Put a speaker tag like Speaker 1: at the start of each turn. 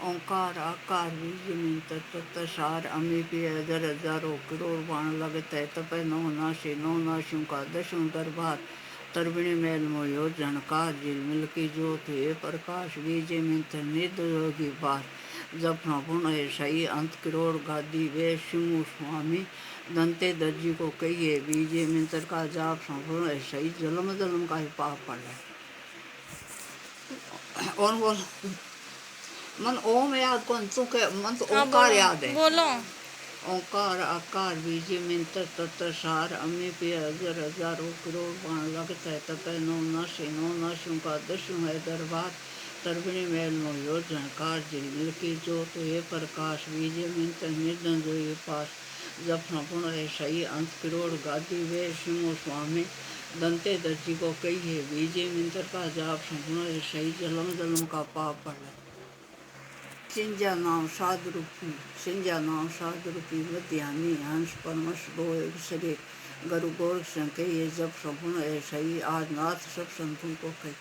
Speaker 1: ओंकार आकार बीज मिंत तत्त सार अमी पे अजर हजारों करोड़ बाण लगते तपे नौ नाशियों का दशों दरबार तरबिणी मैल मोयो झनकार झिलमिल की जोत है प्रकाश बीजे मिंत निध योगी बार जब पुण है सही अंत करोड़ गादी वे शिमु स्वामी दंते दर्जी को कहिए बीजे मिंतर का जाप संपूर्ण है सही जलम जलम का ही पाप पड़ रहा है। और बोल मन ओम याद कौन तू के मन तो
Speaker 2: हाँ
Speaker 1: ओंकार
Speaker 2: बोलो
Speaker 1: याद है।
Speaker 2: बोलो।
Speaker 1: ओंकार आकार बीजे मिंतर तत्त सार अम्मी पे अजर हजारों करोड़ बाण लगता है तपे नौ नाशियों का दशों है दरबार तरबिणी मैल मोयो झनकार झिलमिल की जोत ये प्रकाश बीजे मिंतर निर्धन जो ये पास जब संपूर्ण है सही अंत करोड़ गादी वे सिंह स्वामी दंते दर्जी को कही है बीजे मिंतर का जाप संपूर्ण है सही जलम जलम का पाप पड़ रहा है। सिंजा नाम साधुरूपी मध्यान्ही हंस परमश दो एक शरीर गुरु गोरख संके ये जब संपूर्ण है सही आज नाथ सब संतों को कही।